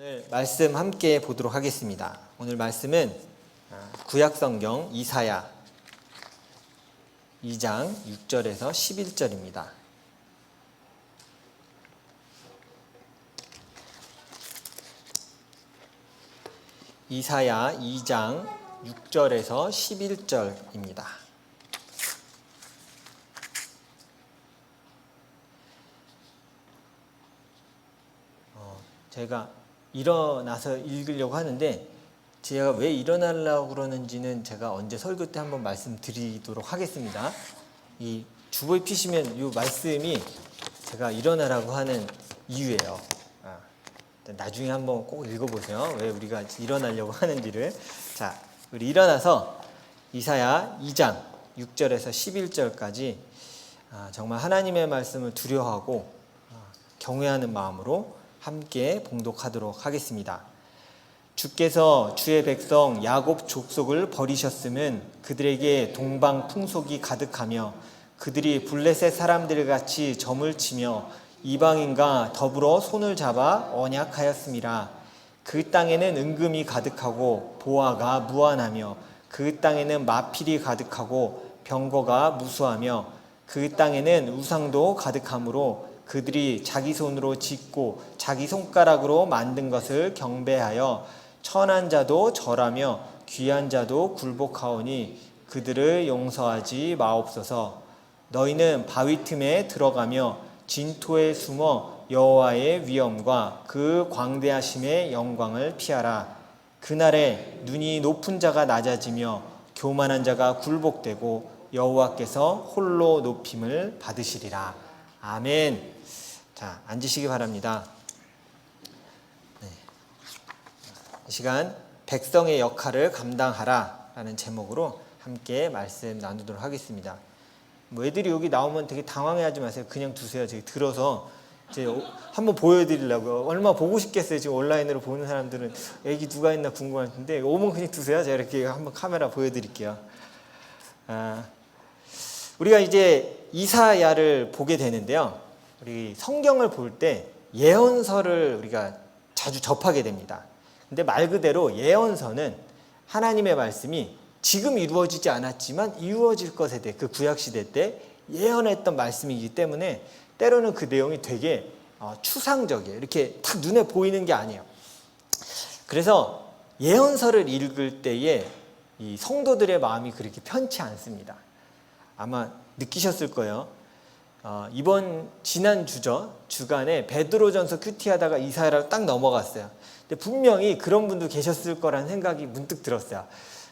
오늘 말씀 함께 보도록 하겠습니다. 오늘 말씀은 구약성경 이사야 2장 6절에서 11절입니다. 이사야 2장 6절에서 11절입니다. 제가 일어나서 읽으려고 하는데 제가 왜 일어나려고 그러는지는 제가 언제 설교 때 한번 말씀드리도록 하겠습니다. 이 주보에 피시면 이 말씀이 제가 일어나라고 하는 이유예요. 나중에 한번 꼭 읽어보세요. 왜 우리가 일어나려고 하는지를. 자, 우리 일어나서 이사야 2장 6절에서 11절까지 정말 하나님의 말씀을 두려워하고 경외하는 마음으로 함께 봉독하도록 하겠습니다. 주께서 주의 백성 야곱 족속을 버리셨음은 그들에게 동방 풍속이 가득하며 그들이 블레셋 사람들같이 점을 치며 이방인과 더불어 손을 잡아 언약하였음이라. 그 땅에는 은금이 가득하고 보화가 무한하며 그 땅에는 마필이 가득하고 병거가 무수하며 그 땅에는 우상도 가득하므로 그들이 자기 손으로 짓고 자기 손가락으로 만든 것을 경배하여 천한 자도 절하며 귀한 자도 굴복하오니 그들을 용서하지 마옵소서. 너희는 바위 틈에 들어가며 진토에 숨어 여호와의 위엄과 그 광대하심의 영광을 피하라. 그날에 눈이 높은 자가 낮아지며 교만한 자가 굴복되고 여호와께서 홀로 높임을 받으시리라. 아멘. 자, 앉으시기 바랍니다. 이 시간 백성의 역할을 감당하라 라는 제목으로 함께 말씀 나누도록 하겠습니다. 애들이 여기 나오면 되게 당황해하지 마세요. 그냥 두세요. 저기 들어서 한번 보여드리려고. 얼마나 보고 싶겠어요. 지금 온라인으로 보는 사람들은 애기 누가 있나 궁금할 텐데 오면 그냥 두세요. 제가 이렇게 한번 카메라 보여드릴게요. 우리가 이제 이사야를 보게 되는데요. 우리 성경을 볼 때 예언서를 우리가 자주 접하게 됩니다. 근데 말 그대로 예언서는 하나님의 말씀이 지금 이루어지지 않았지만 이루어질 것에 대해 그 구약시대 때 예언했던 말씀이기 때문에 때로는 그 내용이 되게 추상적이에요. 이렇게 딱 눈에 보이는 게 아니에요. 그래서 예언서를 읽을 때에 이 성도들의 마음이 그렇게 편치 않습니다. 아마 느끼셨을 거예요. 이번 지난 주간에 베드로전서 큐티하다가 이사야로 딱 넘어갔어요. 근데 분명히 그런 분도 계셨을 거라는 생각이 문득 들었어요.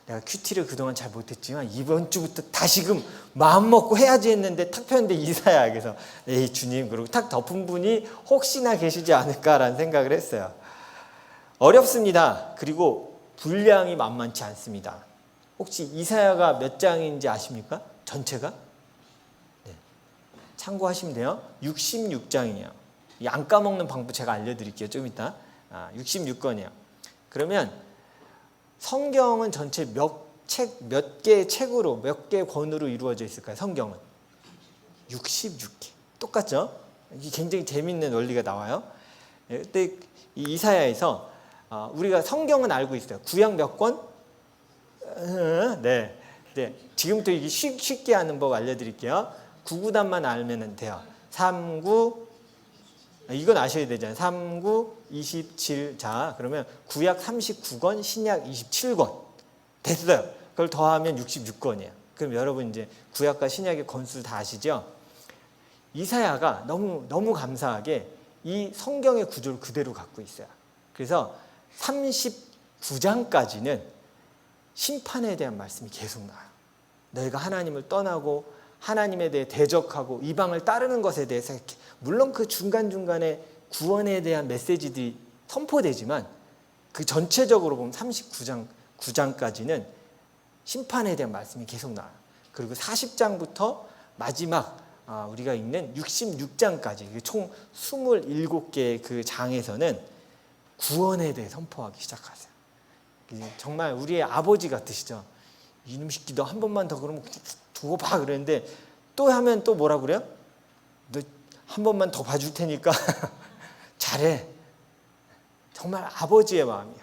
내가 큐티를 그동안 잘 못했지만 이번 주부터 다시금 마음 먹고 해야지 했는데 탁 폈는데 이사야. 그래서 에이 주님, 그리고 탁 덮은 분이 혹시나 계시지 않을까라는 생각을 했어요. 어렵습니다. 그리고 분량이 만만치 않습니다. 혹시 이사야가 몇 장인지 아십니까? 전체가? 참고하시면 돼요. 66장이에요. 안 까먹는 방법 제가 알려드릴게요. 좀 이따. 66권이에요. 그러면 성경은 전체 몇 개의 책으로, 몇 개의 권으로 이루어져 있을까요? 성경은 66개. 똑같죠? 이게 굉장히 재밌는 원리가 나와요. 그때 이사야에서 우리가 성경은 알고 있어요. 구약 몇 권? 네. 지금부터 이게 쉽게 하는 법 알려드릴게요. 구구단만 알면 돼요. 3, 9, 이건 아셔야 되잖아요. 3, 9, 27. 자, 그러면 구약 39권, 신약 27권. 됐어요. 그걸 더하면 66권이에요. 그럼 여러분 이제 구약과 신약의 권수 다 아시죠? 이사야가 너무 감사하게 이 성경의 구조를 그대로 갖고 있어요. 그래서 39장까지는 심판에 대한 말씀이 계속 나와요. 너희가 하나님을 떠나고 하나님에 대해 대적하고 이방을 따르는 것에 대해서 이렇게 물론 그 중간중간에 구원에 대한 메시지들이 선포되지만 그 전체적으로 보면 39장까지는 심판에 대한 말씀이 계속 나와요. 그리고 40장부터 마지막 우리가 읽는 66장까지 총 27개의 그 장에서는 구원에 대해 선포하기 시작하세요. 정말 우리의 아버지 같으시죠. 이놈 새끼 너 한 번만 더 그러면 두고 봐 그랬는데 또 하면 또 뭐라 그래요? 너 한 번만 더 봐줄 테니까 잘해. 정말 아버지의 마음이에요.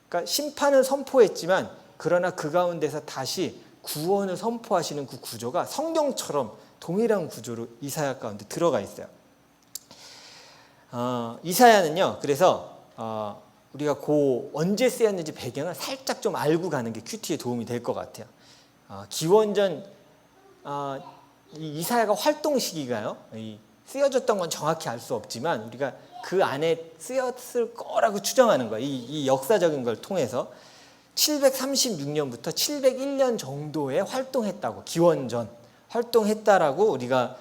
그러니까 심판을 선포했지만 그러나 그 가운데서 다시 구원을 선포하시는 그 구조가 성경처럼 동일한 구조로 이사야 가운데 들어가 있어요. 이사야는요. 그래서 우리가 언제 쓰였는지 배경을 살짝 좀 알고 가는 게 큐티에 도움이 될 것 같아요. 기원전 이 이사야가 활동 시기가요. 쓰여졌던 건 정확히 알 수 없지만 우리가 그 안에 쓰였을 거라고 추정하는 거예요. 이 역사적인 걸 통해서 736년부터 701년 정도에 활동했다고, 기원전 활동했다라고 우리가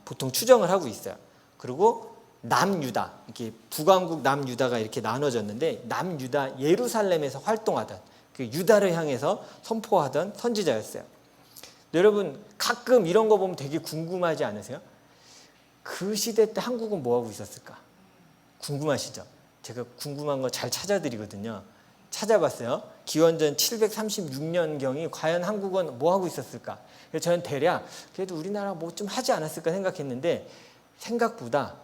보통 추정을 하고 있어요. 그리고 남유다, 이렇게 북왕국 남유다가 이렇게 나눠졌는데 남유다 예루살렘에서 활동하던 그 유다를 향해서 선포하던 선지자였어요. 여러분 가끔 이런 거 보면 되게 궁금하지 않으세요? 그 시대 때 한국은 뭐 하고 있었을까? 궁금하시죠? 제가 궁금한 거 잘 찾아드리거든요. 찾아봤어요. 기원전 736년경이 과연 한국은 뭐 하고 있었을까? 그래서 저는 대략 그래도 우리나라 뭐 좀 하지 않았을까 생각했는데 생각보다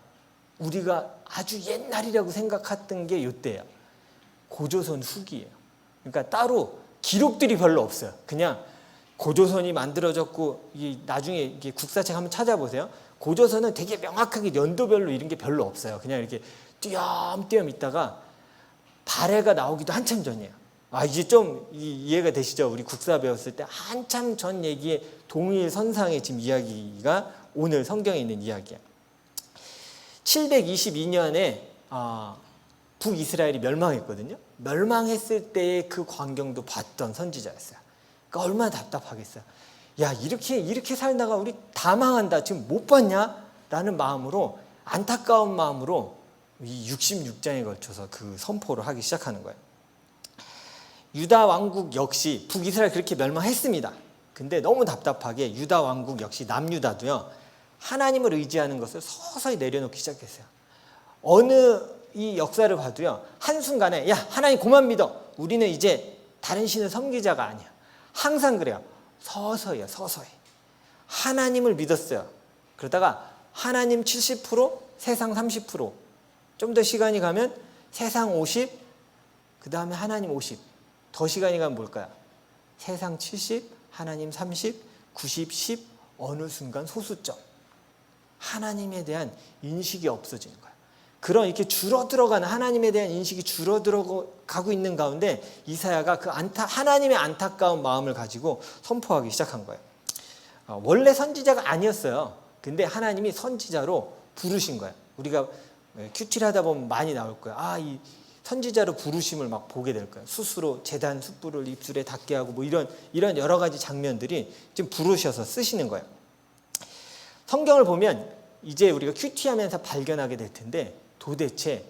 우리가 아주 옛날이라고 생각했던 게 이때예요. 고조선 후기예요. 그러니까 따로 기록들이 별로 없어요. 그냥 고조선이 만들어졌고 나중에 이게 국사책 한번 찾아보세요. 고조선은 되게 명확하게 연도별로 이런 게 별로 없어요. 그냥 이렇게 띄엄띄엄 있다가 발해가 나오기도 한참 전이에요. 이제 좀 이해가 되시죠? 우리 국사 배웠을 때 한참 전 얘기의 동일선상의 지금 이야기가 오늘 성경에 있는 이야기야. 722년에 북이스라엘이 멸망했거든요. 멸망했을 때의 그 광경도 봤던 선지자였어요. 그러니까 얼마나 답답하겠어요. 야, 이렇게 살다가 우리 다 망한다. 지금 못 봤냐? 라는 마음으로, 안타까운 마음으로 이 66장에 걸쳐서 그 선포를 하기 시작하는 거예요. 유다 왕국 역시 북이스라엘 그렇게 멸망했습니다. 근데 너무 답답하게 유다 왕국 역시 남유다도요. 하나님을 의지하는 것을 서서히 내려놓기 시작했어요. 어느 이 역사를 봐도요. 한순간에 야, 하나님 그만 믿어. 우리는 이제 다른 신을 섬기자가 아니야. 항상 그래요. 서서히요. 서서히. 하나님을 믿었어요. 그러다가 하나님 70%, 세상 30%. 좀 더 시간이 가면 세상 50, 그 다음에 하나님 50. 더 시간이 가면 뭘까요? 세상 70, 하나님 30, 90, 10. 어느 순간 소수점. 하나님에 대한 인식이 없어지는 거예요. 그런 이렇게 줄어들어가는 하나님에 대한 인식이 줄어들어가고 있는 가운데 이사야가 그 하나님의 안타까운 마음을 가지고 선포하기 시작한 거예요. 원래 선지자가 아니었어요. 근데 하나님이 선지자로 부르신 거예요. 우리가 큐티를 하다 보면 많이 나올 거예요. 이 선지자로 부르심을 막 보게 될 거예요. 스스로 제단 숯불을 입술에 닿게 하고 뭐 이런 여러 가지 장면들이 지금 부르셔서 쓰시는 거예요. 성경을 보면 이제 우리가 큐티하면서 발견하게 될 텐데 도대체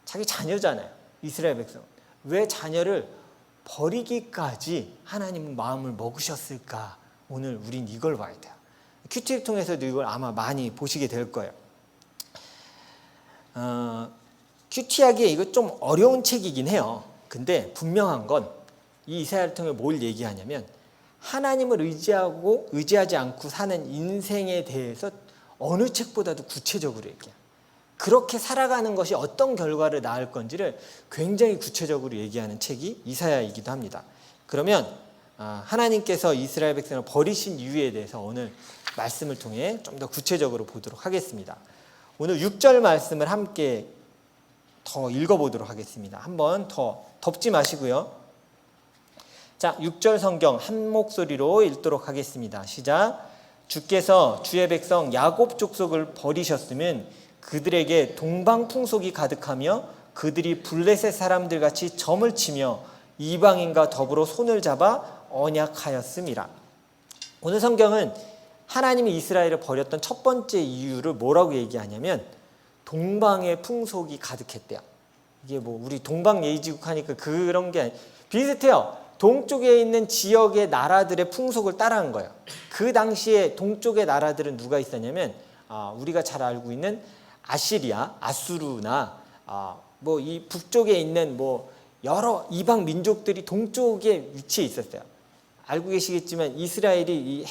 자기 자녀잖아요. 이스라엘 백성. 왜 자녀를 버리기까지 하나님은 마음을 먹으셨을까? 오늘 우린 이걸 봐야 돼요. 큐티를 통해서도 이걸 아마 많이 보시게 될 거예요. 큐티하기에 이거 좀 어려운 책이긴 해요. 근데 분명한 건 이 이사야를 통해 뭘 얘기하냐면 하나님을 의지하지 않고 사는 인생에 대해서 어느 책보다도 구체적으로 얘기해요. 그렇게 살아가는 것이 어떤 결과를 낳을 건지를 굉장히 구체적으로 얘기하는 책이 이사야이기도 합니다. 그러면 하나님께서 이스라엘 백성을 버리신 이유에 대해서 오늘 말씀을 통해 좀 더 구체적으로 보도록 하겠습니다. 오늘 6절 말씀을 함께 더 읽어보도록 하겠습니다. 한번 더 덮지 마시고요. 자, 6절 성경 한 목소리로 읽도록 하겠습니다. 시작. 주께서 주의 백성 야곱 족속을 버리셨으면 그들에게 동방 풍속이 가득하며 그들이 블레셋 사람들같이 점을 치며 이방인과 더불어 손을 잡아 언약하였음이라. 오늘 성경은 하나님이 이스라엘을 버렸던 첫 번째 이유를 뭐라고 얘기하냐면 동방의 풍속이 가득했대요. 이게 뭐 우리 동방 예의지국 하니까 그런 게 비슷해요. 동쪽에 있는 지역의 나라들의 풍속을 따라한 거예요. 그 당시에 동쪽의 나라들은 누가 있었냐면 우리가 잘 알고 있는 아시리아, 아수르나 뭐 이 북쪽에 있는 뭐 여러 이방 민족들이 동쪽에 위치해 있었어요. 알고 계시겠지만 이스라엘이 이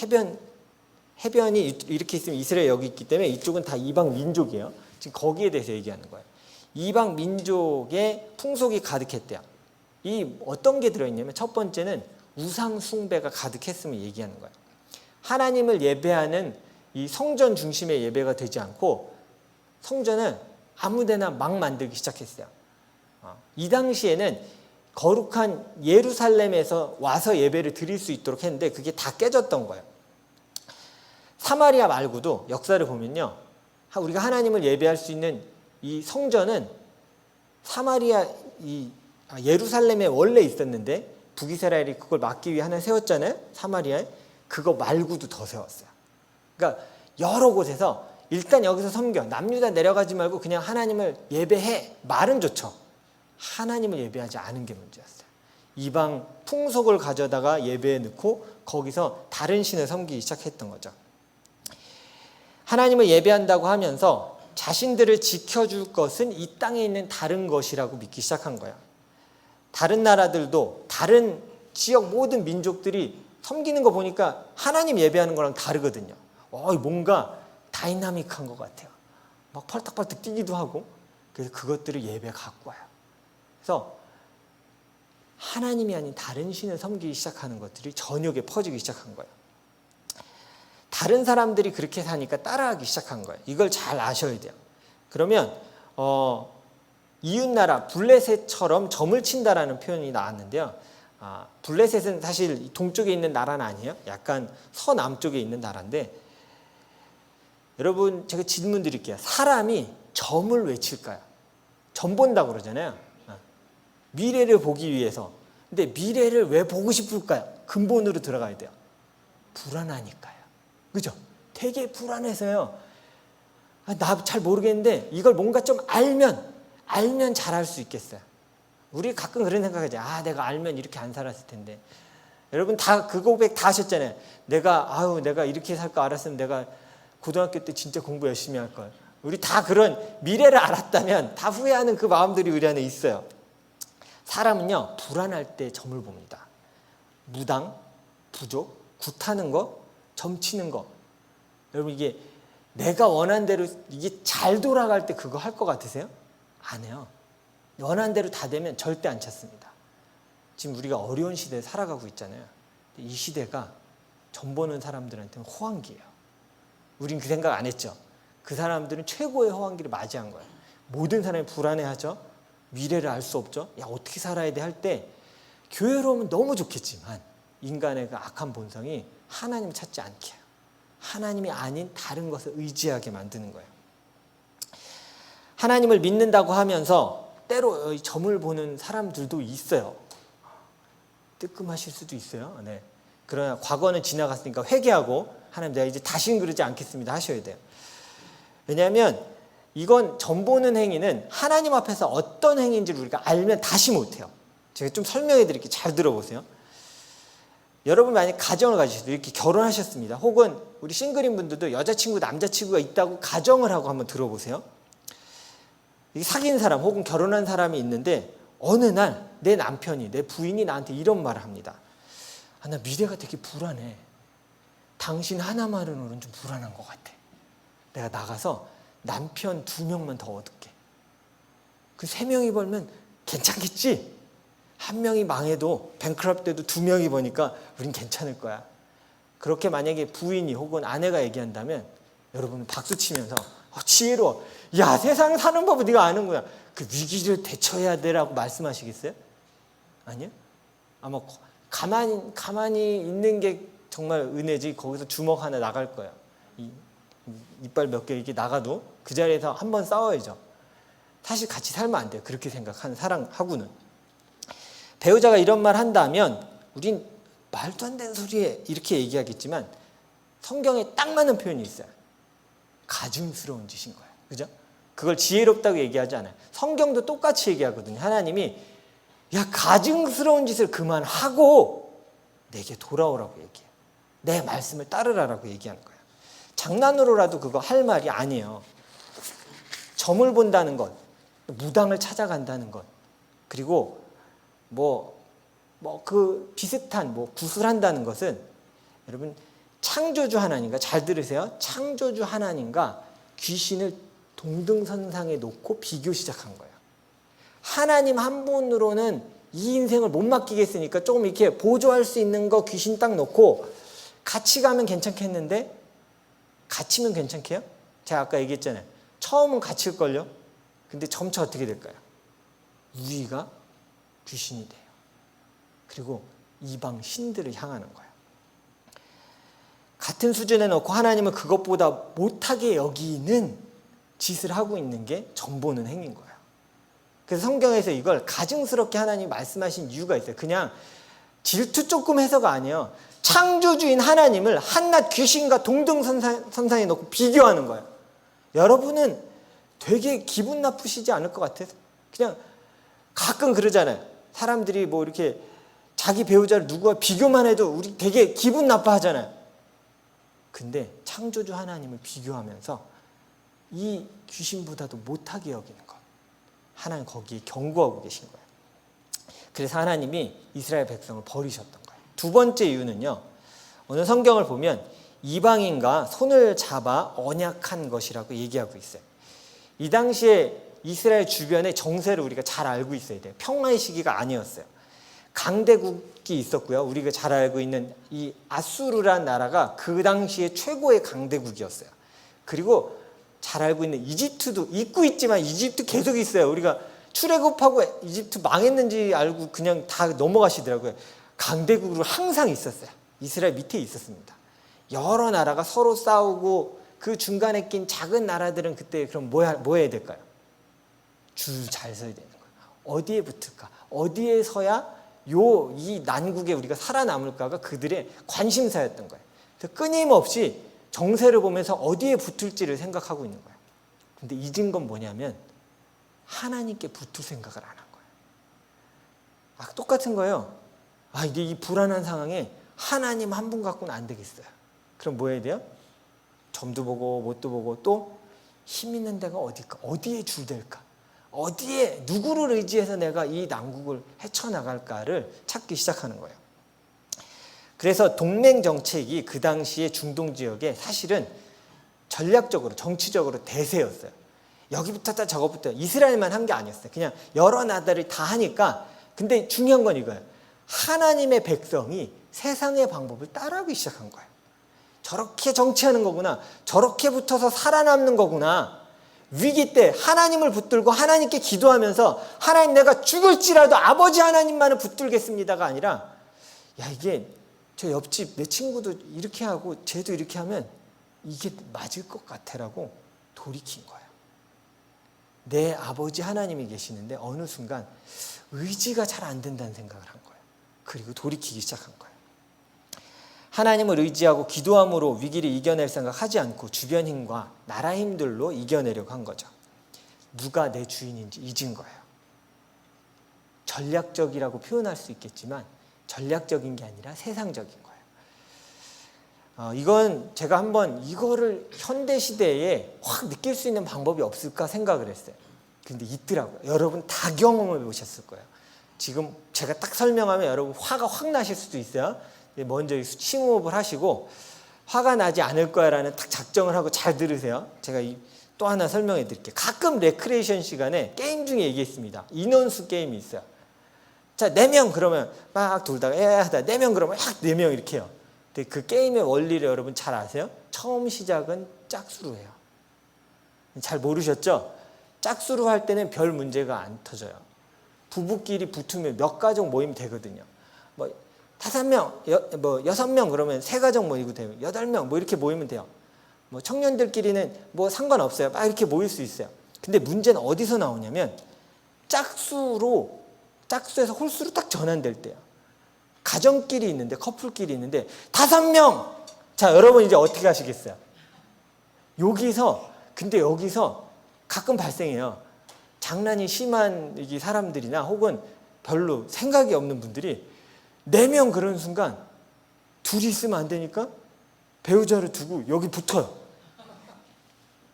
해변이 이렇게 있으면 이스라엘 여기 있기 때문에 이쪽은 다 이방 민족이에요. 지금 거기에 대해서 얘기하는 거예요. 이방 민족의 풍속이 가득했대요. 이 어떤 게 들어있냐면 첫 번째는 우상 숭배가 가득했음을 얘기하는 거예요. 하나님을 예배하는 이 성전 중심의 예배가 되지 않고 성전은 아무데나 막 만들기 시작했어요. 이 당시에는 거룩한 예루살렘에서 와서 예배를 드릴 수 있도록 했는데 그게 다 깨졌던 거예요. 사마리아 말고도 역사를 보면요, 우리가 하나님을 예배할 수 있는 이 성전은 사마리아 예루살렘에 원래 있었는데 북이스라엘이 그걸 막기 위해 하나 세웠잖아요. 사마리아에. 그거 말고도 더 세웠어요. 그러니까 여러 곳에서 일단 여기서 섬겨, 남유다 내려가지 말고 그냥 하나님을 예배해, 말은 좋죠. 하나님을 예배하지 않은 게 문제였어요. 이방 풍속을 가져다가 예배에 넣고 거기서 다른 신을 섬기기 시작했던 거죠. 하나님을 예배한다고 하면서 자신들을 지켜줄 것은 이 땅에 있는 다른 것이라고 믿기 시작한 거야. 다른 나라들도 다른 지역 모든 민족들이 섬기는 거 보니까 하나님 예배하는 거랑 다르거든요. 뭔가 다이나믹한 것 같아요. 막 펄떡펄떡 뛰기도 하고. 그래서 그것들을 예배 갖고 와요. 그래서 하나님이 아닌 다른 신을 섬기기 시작하는 것들이 전역에 퍼지기 시작한 거예요. 다른 사람들이 그렇게 사니까 따라하기 시작한 거예요. 이걸 잘 아셔야 돼요. 그러면 이웃나라 블레셋처럼 점을 친다라는 표현이 나왔는데요. 블레셋은 사실 동쪽에 있는 나라는 아니에요. 약간 서남쪽에 있는 나라인데, 여러분 제가 질문 드릴게요. 사람이 점을 왜 칠까요? 점 본다고 그러잖아요. 미래를 보기 위해서. 근데 미래를 왜 보고 싶을까요? 근본으로 들어가야 돼요. 불안하니까요. 그죠? 되게 불안해서요. 나 잘 모르겠는데 이걸 뭔가 좀 알면 잘할 수 있겠어요. 우리 가끔 그런 생각하지. 내가 알면 이렇게 안 살았을 텐데. 여러분 다 그 고백 다 하셨잖아요. 내가 이렇게 살 거 알았으면 내가 고등학교 때 진짜 공부 열심히 할 걸. 우리 다 그런 미래를 알았다면 다 후회하는 그 마음들이 우리 안에 있어요. 사람은요, 불안할 때 점을 봅니다. 무당, 부족, 굿하는 거, 점치는 거. 여러분 이게 내가 원한 대로 이게 잘 돌아갈 때 그거 할 것 같으세요? 안 해요. 원한 대로 다 되면 절대 안 찾습니다. 지금 우리가 어려운 시대에 살아가고 있잖아요. 이 시대가 점 보는 사람들한테는 호황기예요. 우린 그 생각 안 했죠. 그 사람들은 최고의 호황기를 맞이한 거예요. 모든 사람이 불안해하죠. 미래를 알 수 없죠. 어떻게 살아야 돼 할 때 교회로 오면 너무 좋겠지만 인간의 그 악한 본성이 하나님을 찾지 않게 해요. 하나님이 아닌 다른 것을 의지하게 만드는 거예요. 하나님을 믿는다고 하면서 때로 점을 보는 사람들도 있어요. 뜨끔하실 수도 있어요. 네. 그러나 과거는 지나갔으니까 회개하고 하나님 내가 이제 다시는 그러지 않겠습니다 하셔야 돼요. 왜냐하면 이건 점 보는 행위는 하나님 앞에서 어떤 행위인지를 우리가 알면 다시 못해요. 제가 좀 설명해 드릴게요. 잘 들어보세요. 여러분 만약 가정을 가지셔도 이렇게 결혼하셨습니다. 혹은 우리 싱글인 분들도 여자친구 남자친구가 있다고 가정을 하고 한번 들어보세요. 사귄 사람 혹은 결혼한 사람이 있는데 어느 날 내 남편이 내 부인이 나한테 이런 말을 합니다. 나 미래가 되게 불안해. 당신 하나만으로는 좀 불안한 것 같아. 내가 나가서 남편 2명만 더 얻을게. 그 3명이 벌면 괜찮겠지? 1명이 망해도 뱅크럽 돼도 2명이 버니까 우린 괜찮을 거야. 그렇게 만약에 부인이 혹은 아내가 얘기한다면 여러분은 박수치면서 지혜로워. 야, 세상 사는 법을 네가 아는구나. 그 위기를 대처해야 되라고 말씀하시겠어요? 아니요? 아마 가만히 있는 게 정말 은혜지 거기서 주먹 하나 나갈 거예요. 이빨 몇 개 이렇게 나가도 그 자리에서 한번 싸워야죠. 사실 같이 살면 안 돼요. 그렇게 생각하는 사람하고는. 배우자가 이런 말 한다면 우린 말도 안 되는 소리에 이렇게 얘기하겠지만 성경에 딱 맞는 표현이 있어요. 가증스러운 짓인 거예요. 그죠? 그걸 지혜롭다고 얘기하지 않아요. 성경도 똑같이 얘기하거든요. 하나님이 가증스러운 짓을 그만하고 내게 돌아오라고 얘기해요. 내 말씀을 따르라라고 얘기하는 거예요. 장난으로라도 그거 할 말이 아니에요. 점을 본다는 것, 무당을 찾아간다는 것, 그리고 그 비슷한 구술한다는 것은 여러분 창조주 하나님과 잘 들으세요. 창조주 하나님과 귀신을 동등선상에 놓고 비교 시작한 거예요. 하나님 한 분으로는 이 인생을 못 맡기겠으니까 조금 이렇게 보조할 수 있는 거 귀신 딱 놓고 같이 가면 괜찮겠는데, 갇히면 괜찮게요? 제가 아까 얘기했잖아요. 처음은 갇힐걸요? 근데 점차 어떻게 될까요? 우위가 귀신이 돼요. 그리고 이방 신들을 향하는 거예요. 같은 수준에 놓고 하나님은 그것보다 못하게 여기는 짓을 하고 있는 게 점보는 행위인 거예요. 그래서 성경에서 이걸 가증스럽게 하나님이 말씀하신 이유가 있어요. 그냥 질투 조금 해서가 아니에요. 창조주인 하나님을 한낱 귀신과 동등선상에 놓고 비교하는 거예요. 여러분은 되게 기분 나쁘시지 않을 것 같아서 그냥 가끔 그러잖아요. 사람들이 뭐 이렇게 자기 배우자를 누구와 비교만 해도 우리 되게 기분 나빠하잖아요. 근데 창조주 하나님을 비교하면서 이 귀신보다도 못하게 여기는 것, 하나님 거기에 경고하고 계신 거예요. 그래서 하나님이 이스라엘 백성을 버리셨던 거예요. 두 번째 이유는요, 오늘 성경을 보면 이방인과 손을 잡아 언약한 것이라고 얘기하고 있어요. 이 당시에 이스라엘 주변의 정세를 우리가 잘 알고 있어야 돼요. 평화의 시기가 아니었어요. 강대국이 있었고요. 우리가 잘 알고 있는 이 아수르란 나라가 그 당시에 최고의 강대국이었어요. 그리고 잘 알고 있는 이집트도 있고 있지만 이집트 계속 있어요. 우리가 출애굽하고 이집트 망했는지 알고 그냥 다 넘어가시더라고요. 강대국으로 항상 있었어요. 이스라엘 밑에 있었습니다. 여러 나라가 서로 싸우고 그 중간에 낀 작은 나라들은 그때 그럼 뭐 해야 될까요? 줄 잘 서야 되는 거예요. 어디에 붙을까? 어디에 서야 이 난국에 우리가 살아남을까가 그들의 관심사였던 거예요. 그래서 끊임없이 정세를 보면서 어디에 붙을지를 생각하고 있는 거예요. 근데 잊은 건 뭐냐면 하나님께 붙을 생각을 안 한 거예요. 똑같은 거예요. 이제 이 불안한 상황에 하나님 한 분 갖고는 안 되겠어요. 그럼 뭐 해야 돼요? 점도 보고 못도 보고 또 힘 있는 데가 어딜까? 어디에 줄댈까? 어디에 누구를 의지해서 내가 이 난국을 헤쳐나갈까를 찾기 시작하는 거예요. 그래서 동맹 정책이 그 당시에 중동 지역에 사실은 전략적으로 정치적으로 대세였어요. 여기부터 저거부터 이스라엘만 한 게 아니었어요. 그냥 여러 나라들이 다 하니까. 근데 중요한 건 이거예요. 하나님의 백성이 세상의 방법을 따라하기 시작한 거예요. 저렇게 정치하는 거구나. 저렇게 붙어서 살아남는 거구나. 위기 때 하나님을 붙들고 하나님께 기도하면서 하나님 내가 죽을지라도 아버지 하나님만을 붙들겠습니다가 아니라 이게 저 옆집 내 친구도 이렇게 하고 쟤도 이렇게 하면 이게 맞을 것 같아라고 돌이킨 거예요. 내 아버지 하나님이 계시는데 어느 순간 의지가 잘 안 된다는 생각을 한 거예요. 그리고 돌이키기 시작한 거예요. 하나님을 의지하고 기도함으로 위기를 이겨낼 생각하지 않고 주변 힘과 나라 힘들로 이겨내려고 한 거죠. 누가 내 주인인지 잊은 거예요. 전략적이라고 표현할 수 있겠지만 전략적인 게 아니라 세상적인 거예요. 이건 제가 한번 이거를 현대시대에 확 느낄 수 있는 방법이 없을까 생각을 했어요. 근데 있더라고요. 여러분 다 경험해 보셨을 거예요. 지금 제가 딱 설명하면 여러분 화가 확 나실 수도 있어요. 먼저 심호흡을 하시고 화가 나지 않을 거야 라는 딱 작정을 하고 잘 들으세요. 제가 또 하나 설명해 드릴게요. 가끔 레크레이션 시간에 게임 중에 얘기했습니다. 인원수 게임이 있어요. 자, 4명 그러면 막 돌다가 하다 4명 그러면 막 4명 이렇게 해요. 근데 그 게임의 원리를 여러분 잘 아세요? 처음 시작은 짝수로 해요. 잘 모르셨죠? 짝수로 할 때는 별 문제가 안 터져요. 부부끼리 붙으면 몇 가족 모이면 되거든요. 5명, 6명 그러면 3가족 모이고 돼요. 8명 뭐 이렇게 모이면 돼요. 청년들끼리는 뭐 상관없어요. 막 이렇게 모일 수 있어요. 근데 문제는 어디서 나오냐면 짝수에서 홀수로 딱 전환될 때요. 가정끼리 있는데 커플끼리 있는데 5명! 자, 여러분 이제 어떻게 하시겠어요? 근데 여기서 가끔 발생해요. 장난이 심한 사람들이나 혹은 별로 생각이 없는 분들이 4명 그러는 순간 둘이 있으면 안 되니까 배우자를 두고 여기 붙어요.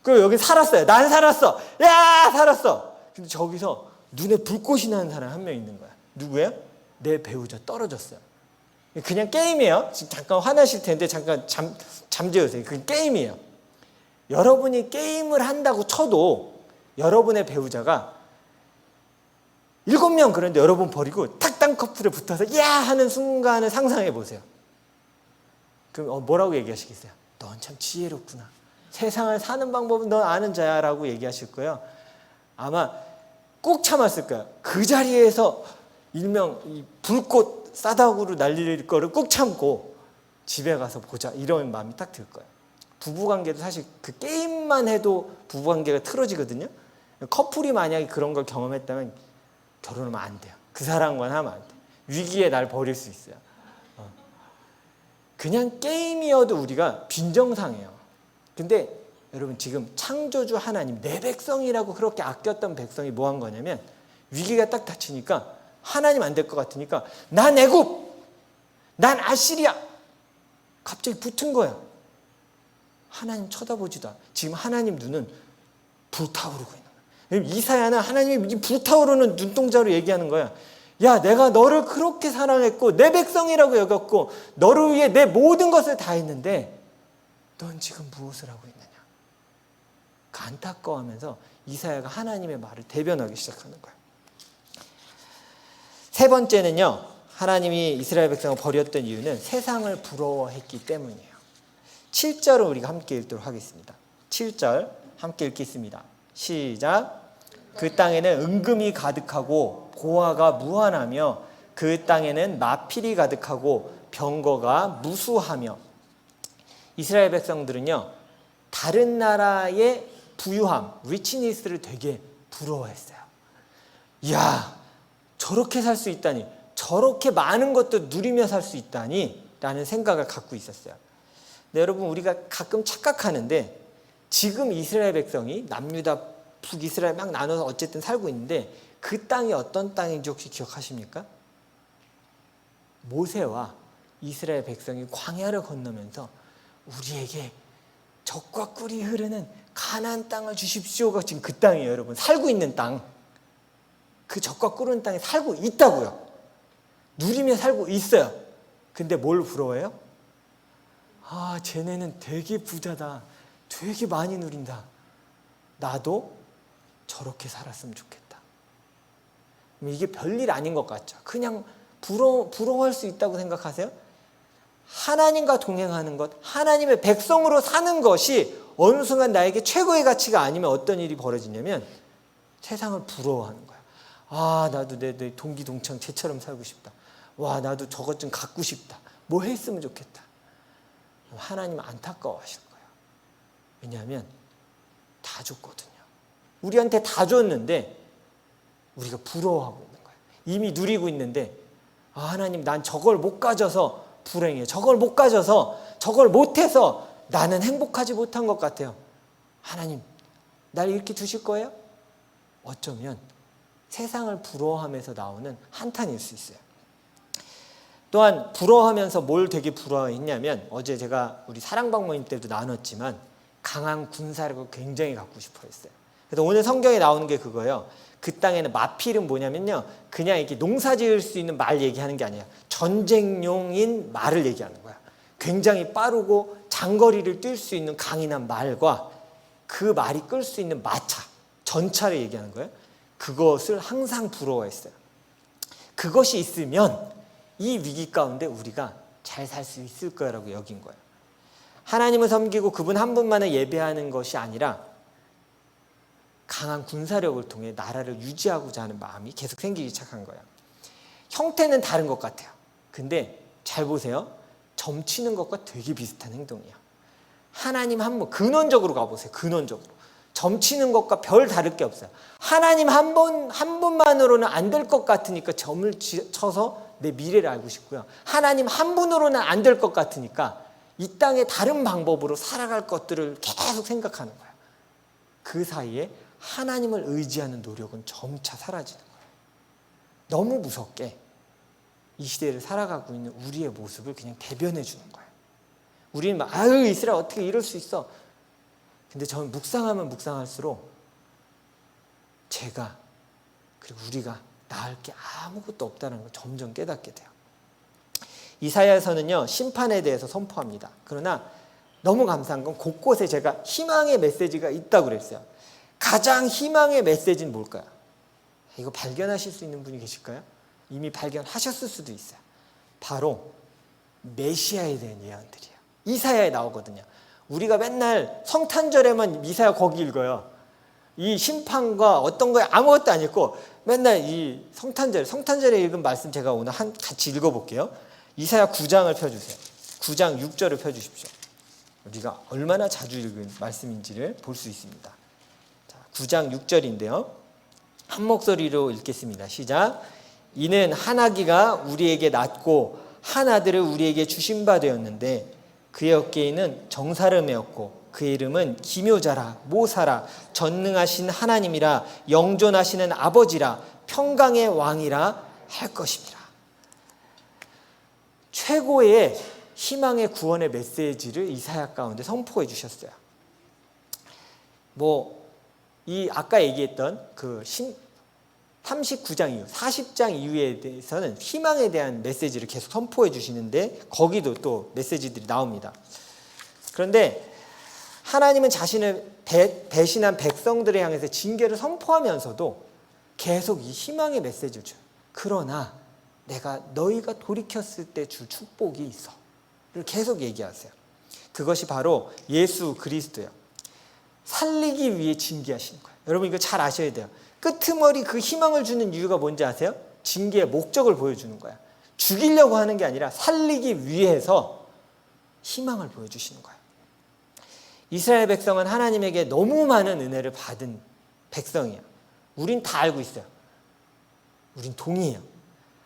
그리고 여기 살았어요. 난 살았어. 야, 살았어. 근데 저기서 눈에 불꽃이 나는 사람 한 명 있는 거야. 누구예요? 내 배우자 떨어졌어요. 그냥 게임이에요. 지금 잠깐 화나실 텐데 잠깐 잠재우세요. 그게 게임이에요. 여러분이 게임을 한다고 쳐도 여러분의 배우자가 7명 그런데 여러분 버리고 탁 쌍꺼풀에 붙어서 야 하는 순간을 상상해 보세요. 그럼 뭐라고 얘기하시겠어요? 넌 참 지혜롭구나. 세상을 사는 방법은 넌 아는 자야 라고 얘기하실 거예요. 아마 꾹 참았을 거예요. 그 자리에서 일명 불꽃 싸다구로 날릴 거를 꾹 참고 집에 가서 보자 이런 마음이 딱 들 거예요. 부부관계도 사실 그 게임만 해도 부부관계가 틀어지거든요. 커플이 만약에 그런 걸 경험했다면 결혼하면 안 돼요. 그 사람과는 하면 안 돼요. 위기에 날 버릴 수 있어요. 그냥 게임이어도 우리가 빈정상해요. 근데 여러분 지금 창조주 하나님, 내 백성이라고 그렇게 아꼈던 백성이 뭐 한 거냐면 위기가 딱 닥치니까 하나님 안 될 것 같으니까 난 애굽, 난 아시리아 갑자기 붙은 거야. 하나님 쳐다보지도 않아. 지금 하나님 눈은 불타오르고 있는 거야. 이사야는 하나님이 불타오르는 눈동자로 얘기하는 거야. 야, 내가 너를 그렇게 사랑했고 내 백성이라고 여겼고 너를 위해 내 모든 것을 다 했는데 넌 지금 무엇을 하고 있느냐. 안타까워하면서 이사야가 하나님의 말을 대변하기 시작하는 거예요. 세 번째는요, 하나님이 이스라엘 백성을 버렸던 이유는 세상을 부러워했기 때문이에요. 7절을 우리가 함께 읽도록 하겠습니다. 7절 함께 읽겠습니다. 시작. 그 땅에는 은금이 가득하고 보화가 무한하며 그 땅에는 마필이 가득하고 병거가 무수하며. 이스라엘 백성들은요, 다른 나라의 부유함, 리치니스를 되게 부러워했어요. 이야, 저렇게 살 수 있다니, 저렇게 많은 것도 누리며 살 수 있다니 라는 생각을 갖고 있었어요. 근데 여러분, 우리가 가끔 착각하는데 지금 이스라엘 백성이 남유다 북이스라엘 막 나눠서 어쨌든 살고 있는데 그 땅이 어떤 땅인지 혹시 기억하십니까? 모세와 이스라엘 백성이 광야를 건너면서 우리에게 젖과 꿀이 흐르는 가나안 땅을 주십시오가 지금 그 땅이에요. 여러분, 살고 있는 땅, 그 젖과 꿀 흐르는 땅에 살고 있다고요. 누리며 살고 있어요. 근데 뭘 부러워해요? 아, 쟤네는 되게 부자다, 되게 많이 누린다, 나도 저렇게 살았으면 좋겠다. 이게 별일 아닌 것 같죠? 그냥 부러워할 수 있다고 생각하세요? 하나님과 동행하는 것, 하나님의 백성으로 사는 것이 어느 순간 나에게 최고의 가치가 아니면 어떤 일이 벌어지냐면 세상을 부러워하는 거야. 아, 나도 내 동기 동창 쟤처럼 살고 싶다. 와, 나도 저것 좀 갖고 싶다. 뭐 했으면 좋겠다. 하나님은 안타까워하실 거예요. 왜냐하면 다 줬거든요. 우리한테 다 줬는데 우리가 부러워하고 있는 거예요. 이미 누리고 있는데 아, 하나님, 난 저걸 못 가져서 불행해. 저걸 못 가져서, 저걸 못해서 나는 행복하지 못한 것 같아요. 하나님, 날 이렇게 두실 거예요? 어쩌면 세상을 부러워하면서 나오는 한탄일 수 있어요. 또한 부러워하면서 뭘 되게 부러워했냐면, 어제 제가 우리 사랑방모임 때도 나눴지만 강한 군사력을 굉장히 갖고 싶어 했어요. 그래서 오늘 성경에 나오는 게 그거예요. 그 땅에는 마필은 뭐냐면요, 그냥 이렇게 농사 지을 수 있는 말 얘기하는 게 아니에요. 전쟁용인 말을 얘기하는 거야. 굉장히 빠르고 장거리를 뛸 수 있는 강인한 말과 그 말이 끌 수 있는 마차, 전차를 얘기하는 거예요. 그것을 항상 부러워했어요. 그것이 있으면 이 위기 가운데 우리가 잘 살 수 있을 거라고 여긴 거예요. 하나님을 섬기고 그분 한 분만을 예배하는 것이 아니라 강한 군사력을 통해 나라를 유지하고자 하는 마음이 계속 생기기 시작한 거예요. 형태는 다른 것 같아요. 근데 잘 보세요. 점치는 것과 되게 비슷한 행동이에요. 하나님 한 분, 근원적으로 가보세요. 근원적으로. 점치는 것과 별 다를 게 없어요. 하나님 한 분만으로는 안 될 것 같으니까 점을 쳐서 내 미래를 알고 싶고요. 하나님 한 분으로는 안 될 것 같으니까 이 땅의 다른 방법으로 살아갈 것들을 계속 생각하는 거예요. 그 사이에 하나님을 의지하는 노력은 점차 사라지는 거예요. 너무 무섭게 이 시대를 살아가고 있는 우리의 모습을 그냥 대변해 주는 거예요. 우리는 막 아유, 이스라엘 어떻게 이럴 수 있어. 근데 저는 묵상하면 묵상할수록 제가 그리고 우리가 나을 게 아무것도 없다는 걸 점점 깨닫게 돼요. 이사야서는요, 심판에 대해서 선포합니다. 그러나 너무 감사한 건 곳곳에 제가 희망의 메시지가 있다고 그랬어요. 가장 희망의 메시지는 뭘까요? 이거 발견하실 수 있는 분이 계실까요? 이미 발견하셨을 수도 있어요. 바로 메시아에 대한 예언들이에요. 이사야에 나오거든요. 우리가 맨날 성탄절에만 이사야 거기 읽어요. 이 심판과 어떤 거에 아무것도 안 읽고 맨날 이 성탄절에 읽은 말씀 제가 오늘 같이 읽어볼게요. 이사야 9장을 펴주세요. 9장 6절을 펴주십시오. 우리가 얼마나 자주 읽은 말씀인지를 볼 수 있습니다. 자, 9장 6절인데요. 한 목소리로 읽겠습니다. 시작. 이는 한 아기가 우리에게 낳고 한 아들을 우리에게 주신 바 되었는데 그의 어깨에는 정사를 메었고 그의 이름은 기묘자라 모사라 전능하신 하나님이라 영존하시는 아버지라 평강의 왕이라 할 것입니다. 최고의 희망의 구원의 메시지를 이사야 가운데 선포해 주셨어요. 이 아까 얘기했던 그 39장 이후, 40장 이후에 대해서는 희망에 대한 메시지를 계속 선포해 주시는데 거기도 또 메시지들이 나옵니다. 그런데 하나님은 자신을 배신한 백성들을 향해서 징계를 선포하면서도 계속 이 희망의 메시지를 줘요. 그러나 내가 너희가 돌이켰을 때 줄 축복이 있어. 를 계속 얘기하세요. 그것이 바로 예수 그리스도예요. 살리기 위해 징계하시는 거예요. 여러분 이거 잘 아셔야 돼요. 끄트머리 그 희망을 주는 이유가 뭔지 아세요? 징계의 목적을 보여주는 거야. 죽이려고 하는 게 아니라 살리기 위해서 희망을 보여주시는 거예요. 이스라엘 백성은 하나님에게 너무 많은 은혜를 받은 백성이에요. 우린 다 알고 있어요. 우린 동의해요.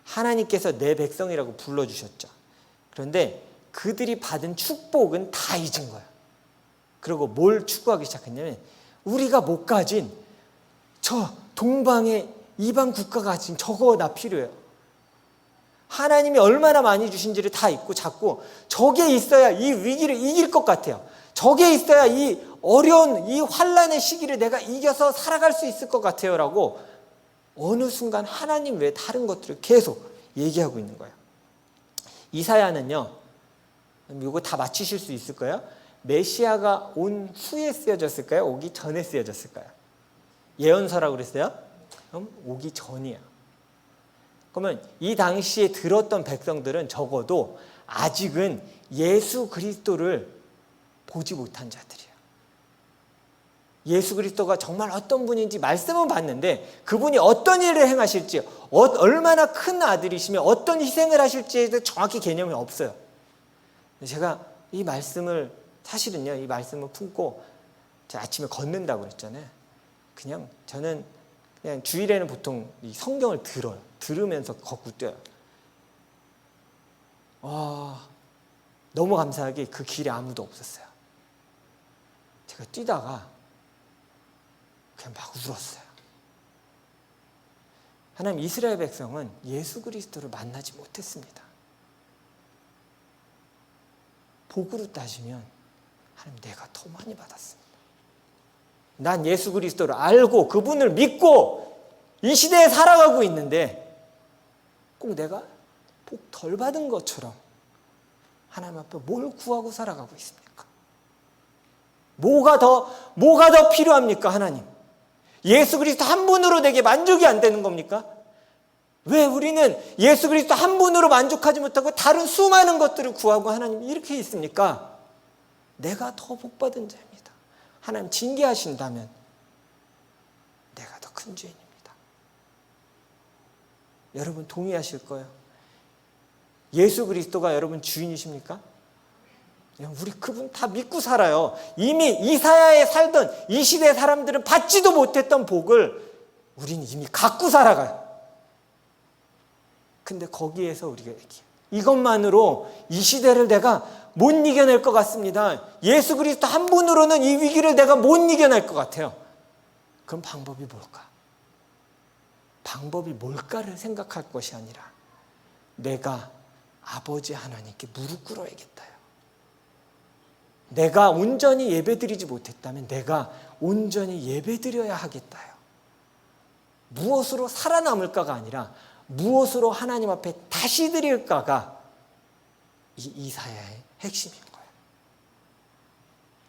하나님께서 내 백성이라고 불러주셨죠. 그런데 그들이 받은 축복은 다 잊은 거예요. 그리고 뭘 추구하기 시작했냐면 우리가 못 가진 저 동방의 이방 국가가 가진 저거 나 필요해요. 하나님이 얼마나 많이 주신지를 다 잊고 자꾸 저게 있어야 이 위기를 이길 것 같아요. 저게 있어야 이 어려운 이 환난의 시기를 내가 이겨서 살아갈 수 있을 것 같아요 라고 어느 순간 하나님 외에 다른 것들을 계속 얘기하고 있는 거예요. 이사야는요, 이거 다 맞추실 수 있을까요? 메시아가 온 후에 쓰여졌을까요? 오기 전에 쓰여졌을까요? 예언서라고 그랬어요? 그럼 오기 전이에요. 그러면 이 당시에 들었던 백성들은 적어도 아직은 예수 그리스도를 보지 못한 자들이에요. 예수 그리스도가 정말 어떤 분인지 말씀은 봤는데 그분이 어떤 일을 행하실지 얼마나 큰 아들이시며 어떤 희생을 하실지에 대해 정확히 개념이 없어요. 제가 이 말씀을 사실은요 이 말씀을 품고 제가 아침에 걷는다고 그랬잖아요. 저는 그냥 주일에는 보통 이 성경을 들으면서 걷고 뛰어요. 너무 감사하게 그 길에 아무도 없었어요. 제가 뛰다가 그냥 막 울었어요. 하나님, 이스라엘 백성은 예수 그리스도를 만나지 못했습니다. 복으로 따지면 하나님 내가 더 많이 받았습니다. 난 예수 그리스도를 알고 그분을 믿고 이 시대에 살아가고 있는데 꼭 내가 복 덜 받은 것처럼 하나님 앞에 뭘 구하고 살아가고 있습니까? 뭐가 더 필요합니까, 하나님? 예수 그리스도 한 분으로 내게 만족이 안 되는 겁니까? 왜 우리는 예수 그리스도 한 분으로 만족하지 못하고 다른 수많은 것들을 구하고 하나님 이렇게 있습니까? 내가 더 복받은 자입니다. 하나님 징계하신다면 내가 더 큰 죄인입니다. 여러분 동의하실 거예요? 예수 그리스도가 여러분 주인이십니까? 우리 그분 다 믿고 살아요. 이미 이사야에 살던 이 시대 사람들은 받지도 못했던 복을 우리는 이미 갖고 살아가요. 근데 거기에서 우리가 얘기해요. 이것만으로 이 시대를 내가 못 이겨낼 것 같습니다. 예수 그리스도 한 분으로는 이 위기를 내가 못 이겨낼 것 같아요. 그럼 방법이 뭘까? 방법이 뭘까를 생각할 것이 아니라 내가 아버지 하나님께 무릎 꿇어야겠다요. 내가 온전히 예배드리지 못했다면 내가 온전히 예배드려야 하겠다요. 무엇으로 살아남을까가 아니라 무엇으로 하나님 앞에 다시 드릴까가 이 이사야의 핵심인 거예요.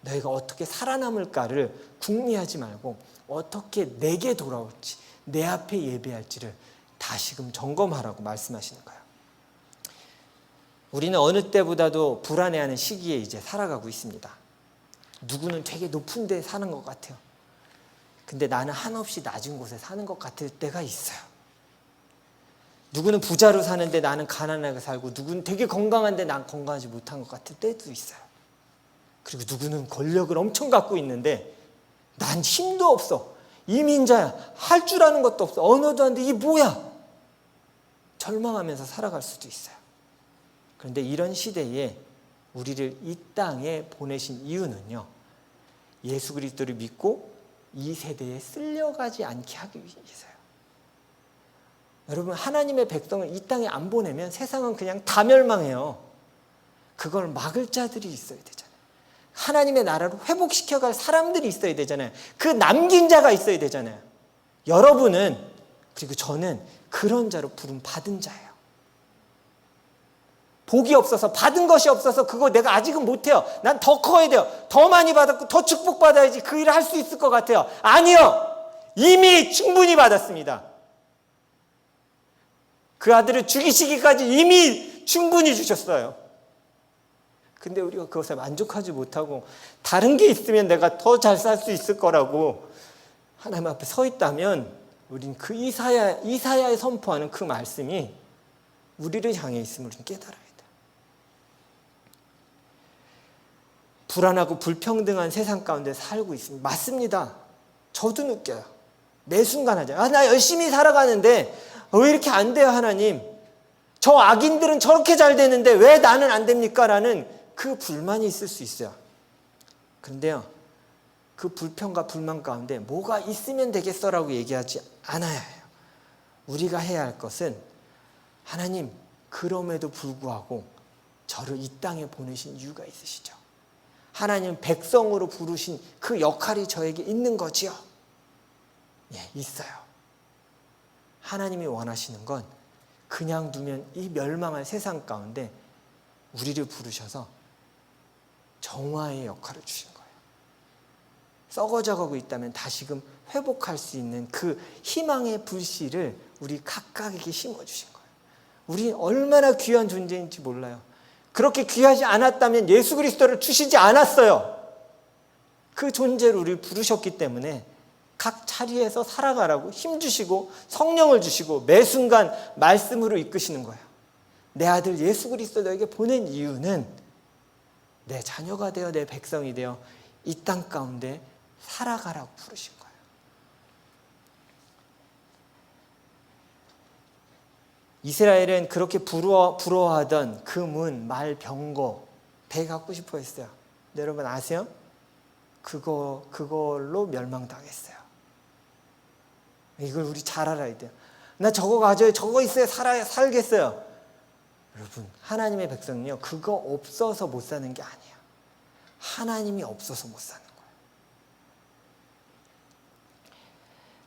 너희가 어떻게 살아남을까를 궁리하지 말고 어떻게 내게 돌아올지, 내 앞에 예배할지를 다시금 점검하라고 말씀하시는 거예요. 우리는 어느 때보다도 불안해하는 시기에 이제 살아가고 있습니다. 누구는 되게 높은 데 사는 것 같아요. 근데 나는 한없이 낮은 곳에 사는 것 같을 때가 있어요. 누구는 부자로 사는데 나는 가난하게 살고, 누구는 되게 건강한데 난 건강하지 못한 것 같을 때도 있어요. 그리고 누구는 권력을 엄청 갖고 있는데 난 힘도 없어, 이민자야, 할 줄 아는 것도 없어, 언어도 안 돼, 이게 뭐야, 절망하면서 살아갈 수도 있어요. 그런데 이런 시대에 우리를 이 땅에 보내신 이유는요, 예수 그리스도를 믿고 이 세대에 쓸려가지 않게 하기 위해서요. 여러분, 하나님의 백성을 이 땅에 안 보내면 세상은 그냥 다 멸망해요. 그걸 막을 자들이 있어야 되잖아요. 하나님의 나라로 회복시켜갈 사람들이 있어야 되잖아요. 그 남긴 자가 있어야 되잖아요. 여러분은, 그리고 저는 그런 자로 부름 받은 자예요. 복이 없어서, 받은 것이 없어서 그거 내가 아직은 못해요, 난 더 커야 돼요, 더 많이 받았고 더 축복받아야지 그 일을 할 수 있을 것 같아요. 아니요, 이미 충분히 받았습니다. 그 아들을 죽이시기까지 이미 충분히 주셨어요. 근데 우리가 그것에 만족하지 못하고 다른 게 있으면 내가 더 잘 살 수 있을 거라고 하나님 앞에 서 있다면, 우린 그 이사야에 선포하는 그 말씀이 우리를 향해 있음을 좀 깨달아야 돼요. 불안하고 불평등한 세상 가운데 살고 있습니다. 맞습니다. 저도 느껴요. 매 순간 하잖아요. 나 열심히 살아가는데 왜 이렇게 안 돼요, 하나님? 저 악인들은 저렇게 잘 되는데 왜 나는 안 됩니까? 라는 그 불만이 있을 수 있어요. 그런데요, 그 불평과 불만 가운데 뭐가 있으면 되겠어라고 얘기하지 않아야 해요. 우리가 해야 할 것은, 하나님, 그럼에도 불구하고 저를 이 땅에 보내신 이유가 있으시죠. 하나님 백성으로 부르신 그 역할이 저에게 있는 거지요. 예, 있어요. 하나님이 원하시는 건 그냥 두면 이 멸망한 세상 가운데 우리를 부르셔서 정화의 역할을 주신 거예요. 썩어져가고 있다면 다시금 회복할 수 있는 그 희망의 불씨를 우리 각각에게 심어주신 거예요. 우리 얼마나 귀한 존재인지 몰라요. 그렇게 귀하지 않았다면 예수 그리스도를 주시지 않았어요. 그 존재로 우리를 부르셨기 때문에 각 자리에서 살아가라고 힘주시고 성령을 주시고 매 순간 말씀으로 이끄시는 거예요. 내 아들 예수 그리스도 너에게 보낸 이유는 내 자녀가 되어 내 백성이 되어 이 땅 가운데 살아가라고 부르신 거예요. 이스라엘은 그렇게 부러워하던 금은, 말, 병거 되게 갖고 싶어 했어요. 근데 여러분 아세요? 그걸로 멸망당했어요. 이걸 우리 잘 알아야 돼요. 나 저거 가져요, 저거 있어야 살겠어요. 여러분, 하나님의 백성은요, 그거 없어서 못 사는 게 아니에요. 하나님이 없어서 못 사는 거예요.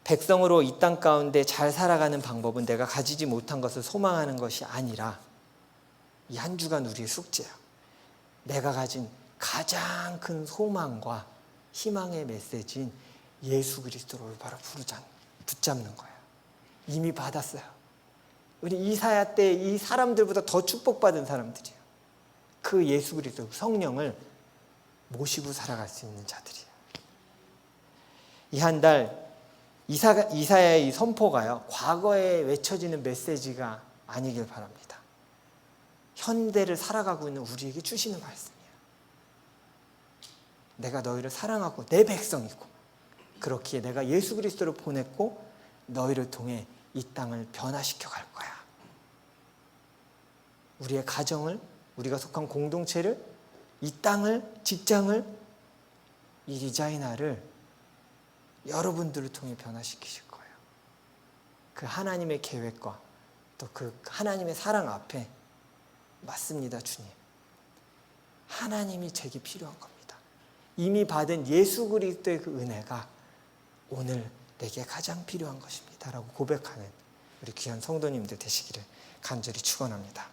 백성으로 이 땅 가운데 잘 살아가는 방법은 내가 가지지 못한 것을 소망하는 것이 아니라, 이 한 주간 우리의 숙제예요. 내가 가진 가장 큰 소망과 희망의 메시지인 예수 그리스도를 바로 붙잡는 거예요. 이미 받았어요. 우리 이사야 때 이 사람들보다 더 축복받은 사람들이에요. 그 예수 그리스도, 성령을 모시고 살아갈 수 있는 자들이에요. 이 한 달 이사야의 이 선포가요, 과거에 외쳐지는 메시지가 아니길 바랍니다. 현대를 살아가고 있는 우리에게 주시는 말씀이에요. 내가 너희를 사랑하고 내 백성이고, 그렇기에 내가 예수 그리스도를 보냈고 너희를 통해 이 땅을 변화시켜 갈 거야. 우리의 가정을, 우리가 속한 공동체를, 이 땅을, 직장을, 이 디자이너를 여러분들을 통해 변화시키실 거예요. 그 하나님의 계획과 또 그 하나님의 사랑 앞에, 맞습니다, 주님, 하나님이 제게 필요한 겁니다. 이미 받은 예수 그리스도의 그 은혜가 오늘 내게 가장 필요한 것입니다 라고 고백하는 우리 귀한 성도님들 되시기를 간절히 축원합니다.